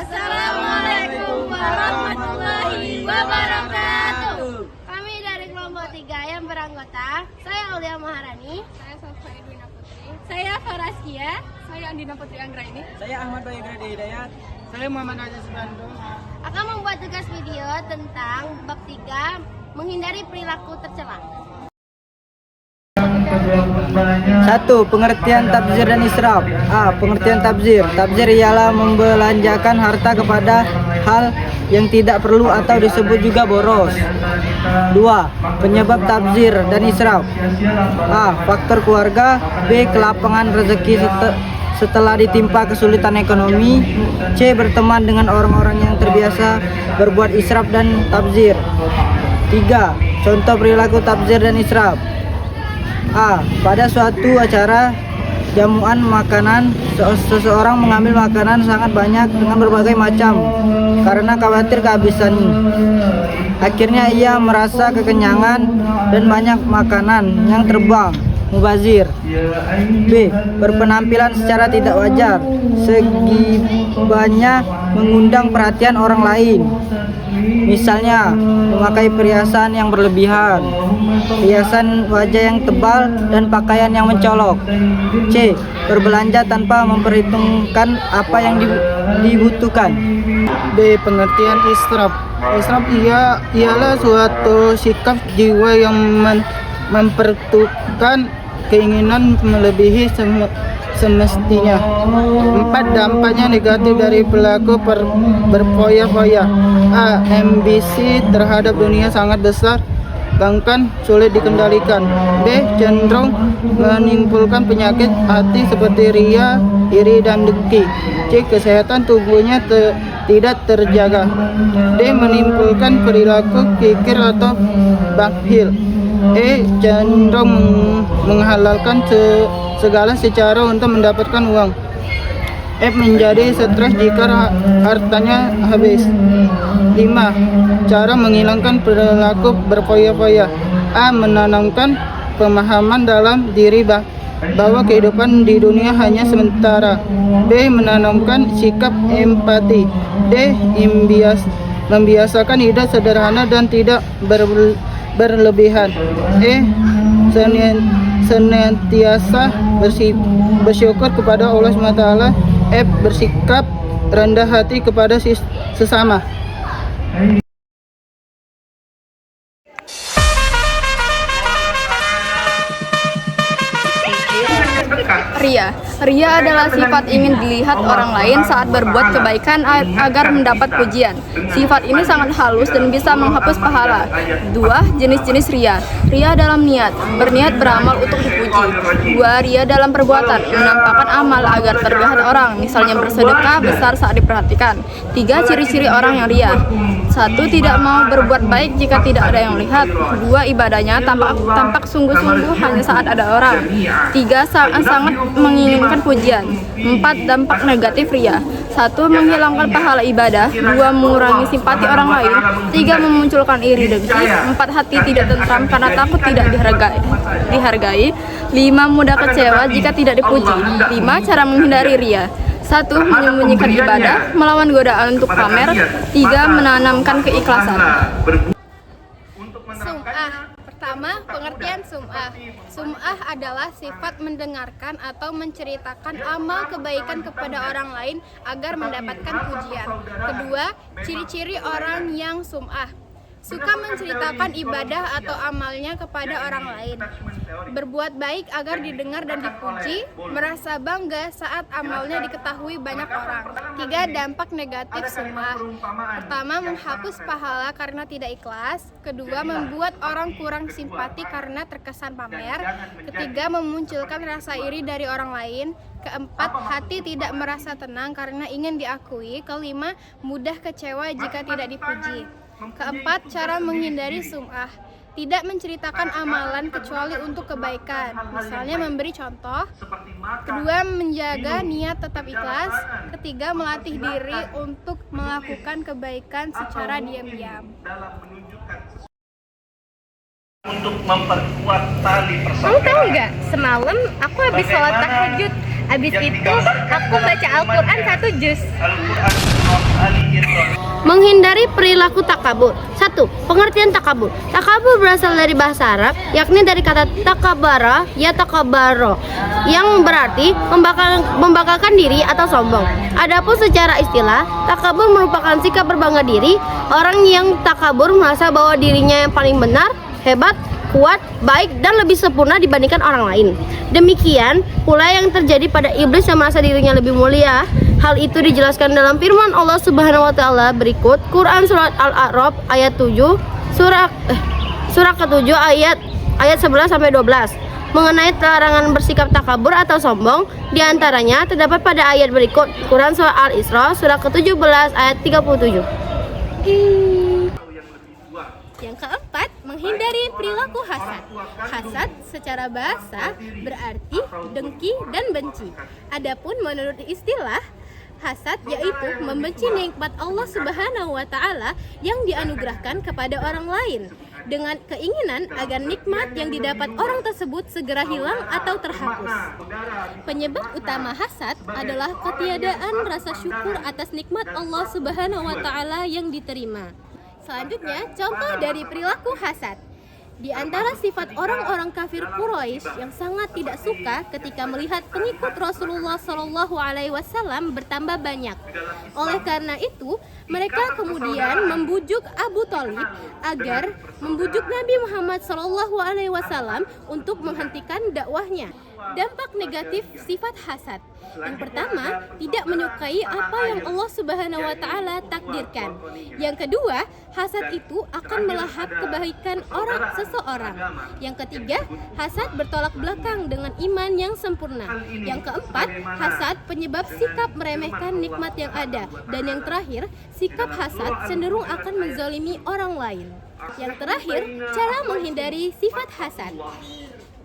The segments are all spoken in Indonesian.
Assalamualaikum warahmatullahi wabarakatuh. Kami dari kelompok 3 yang beranggota, saya Aulia Maharani, Saya Safa Edwina Putri. saya Faraskia, Saya Andina Putri Anggraini. Saya Ahmad Bayu Grade Hidayat. Saya Muhammad Aziz Subanto. akan membuat tugas video tentang bab 3 menghindari perilaku tercela. 1. Pengertian tabzir dan israf. A. Pengertian tabzir. Tabzir ialah membelanjakan harta kepada hal yang tidak perlu atau disebut juga boros. 2. Penyebab tabzir dan israf. A. Faktor keluarga. B. Kelapangan rezeki setelah ditimpa kesulitan ekonomi. C. Berteman dengan orang-orang yang terbiasa berbuat israf dan tabzir. 3. Contoh perilaku tabzir dan israf. A. Pada suatu acara jamuan makanan, seseorang mengambil makanan sangat banyak dengan berbagai macam karena khawatir kehabisan. Akhirnya ia merasa kekenyangan dan banyak makanan yang terbuang. Mubazir. B. Berpenampilan secara tidak wajar, segibanya mengundang perhatian orang lain. Misalnya, memakai perhiasan yang berlebihan, hiasan wajah yang tebal, dan pakaian yang mencolok. C. Berbelanja tanpa memperhitungkan apa yang dibutuhkan. D. Pengertian israf. Israf ialah suatu sikap jiwa yang mempertukan keinginan melebihi semestinya. 4. Dampaknya negatif dari pelaku berfoya-foya. A. Ambisi terhadap dunia sangat besar, bahkan sulit dikendalikan. B. Cenderung menimbulkan penyakit hati seperti ria, iri, dan dengki. C. Kesehatan tubuhnya tidak terjaga. D. Menimbulkan perilaku kikir atau bakhil. E. Cenderung menghalalkan segala secara untuk mendapatkan uang. F. Menjadi stres jika hartanya habis. 5. Cara menghilangkan perilaku berfoya-foya. A. Menanamkan pemahaman dalam diri bahwa kehidupan di dunia hanya sementara. B. Menanamkan sikap empati. D. Membiasakan hidup sederhana dan tidak berlebihan. E. Senantiasa bersyukur kepada Allah SWT. F. Bersikap rendah hati kepada sesama. Ria. Ria adalah sifat ingin dilihat orang lain saat berbuat kebaikan agar mendapat pujian. Sifat ini sangat halus dan bisa menghapus pahala. 2. Jenis-jenis ria. Ria dalam niat, berniat beramal untuk dipuji. 2. Ria dalam perbuatan, menampakkan amal agar terlihat orang, misalnya bersedekah besar saat diperhatikan. 3. Ciri-ciri orang yang ria. 1. Tidak mau berbuat baik jika tidak ada yang melihat. 2. Ibadahnya tampak sungguh-sungguh hanya saat ada orang. 3. Sangat menginginkan pujian. 4. Dampak negatif ria. 1. Menghilangkan pahala ibadah. 2. Mengurangi simpati orang lain. 3. Memunculkan iri dengki. 4. Hati tidak tentram karena takut tidak dihargai. 5. Mudah kecewa jika tidak dipuji. 5. Cara menghindari ria. 1. Menyembunyikan ibadah, melawan godaan untuk pamer. 3. Menanamkan keikhlasan. Sum'ah. Pertama, pengertian sum'ah. Sum'ah adalah sifat mendengarkan atau menceritakan amal kebaikan kepada orang lain agar mendapatkan pujian. Kedua, ciri-ciri orang yang sum'ah. Suka menceritakan ibadah atau amalnya kepada orang lain. Berbuat baik agar didengar dan dipuji, merasa bangga saat amalnya diketahui banyak orang. 3. Dampak negatif sum'ah. Pertama, menghapus pahala karena tidak ikhlas. Kedua, membuat orang kurang simpati karena terkesan pamer. Ketiga, memunculkan rasa iri dari orang lain. Keempat, hati tidak merasa tenang karena ingin diakui. Kelima, mudah kecewa jika tidak dipuji. Keempat, cara menghindari sum'ah. Tidak menceritakan amalan kecuali untuk kebaikan, misalnya memberi contoh. Kedua, menjaga niat tetap ikhlas. Ketiga, melatih diri untuk melakukan kebaikan secara diam-diam. Untuk memperkuat tali persaudaraan. Kamu tahu nggak, semalam aku habis sholat tahajud Abis itu aku baca Al-Quran 1 juz. Menghindari perilaku takabur. 1. Pengertian takabur. Takabur berasal dari bahasa Arab, yakni dari kata takabara, ya takabaro, yang berarti membanggakan diri atau sombong. Adapun secara istilah, takabur merupakan sikap berbangga diri. Orang yang takabur merasa bahwa dirinya yang paling benar, hebat, kuat, baik, dan lebih sempurna dibandingkan orang lain. Demikian pula yang terjadi pada iblis yang merasa dirinya lebih mulia. Hal itu dijelaskan dalam firman Allah Subhanahu wa taala berikut, Quran surat Al-A'raf ayat 7, surah ke-7 ayat 11 sampai 12. Mengenai larangan bersikap takabur atau sombong, diantaranya terdapat pada ayat berikut, Quran surah Al-Isra surah ke-17 ayat 37. Yang keempat, menghindari perilaku hasad. Hasad secara bahasa berarti dengki dan benci. Adapun menurut istilah, hasad yaitu membenci nikmat Allah Subhanahu wa taala yang dianugerahkan kepada orang lain dengan keinginan agar nikmat yang didapat orang tersebut segera hilang atau terhapus. Penyebab utama hasad adalah ketiadaan rasa syukur atas nikmat Allah Subhanahu wa taala yang diterima. Selanjutnya, contoh dari perilaku hasad. Di antara sifat orang-orang kafir Quraisy yang sangat tidak suka ketika melihat pengikut Rasulullah SAW bertambah banyak. Oleh karena itu, mereka kemudian membujuk Abu Thalib agar membujuk Nabi Muhammad SAW untuk menghentikan dakwahnya. Dampak negatif sifat hasad. Yang pertama, tidak menyukai apa yang Allah Subhanahu wa taala takdirkan. Yang kedua, hasad itu akan melahap kebaikan seseorang. Yang ketiga, hasad bertolak belakang dengan iman yang sempurna. Yang keempat, hasad penyebab sikap meremehkan nikmat yang ada. Dan yang terakhir, sikap hasad cenderung akan menzalimi orang lain. Yang terakhir, cara menghindari sifat hasad.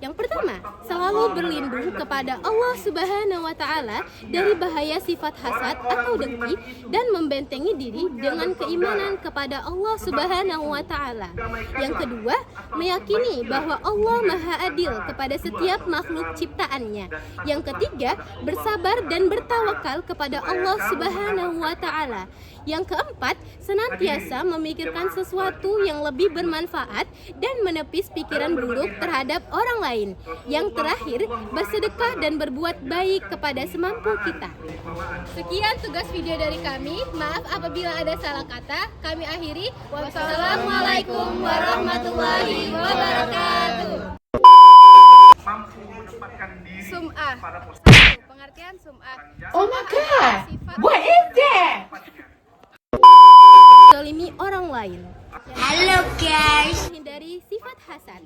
Yang pertama, selalu berlindung kepada Allah Subhanahu wa taala dari bahaya sifat hasad atau dengki dan membentengi diri dengan keimanan kepada Allah Subhanahu wa taala. Yang kedua, meyakini bahwa Allah Maha Adil kepada setiap makhluk ciptaannya. Yang ketiga, bersabar dan bertawakal kepada Allah Subhanahu wa taala. Yang keempat, senantiasa memikirkan sesuatu yang lebih bermanfaat dan menepis pikiran buruk terhadap orang lain. Yang terakhir, bersedekah dan berbuat baik kepada semampu kita. Sekian tugas video dari kami. Maaf apabila ada salah kata. Kami akhiri. Wassalamualaikum warahmatullahi wabarakatuh. Sum'ah. Pengertian sum'ah. Oh my god, what is that? Zalimi orang lain. Hello guys. Hindari sifat hasad.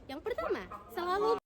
Yang pertama, selalu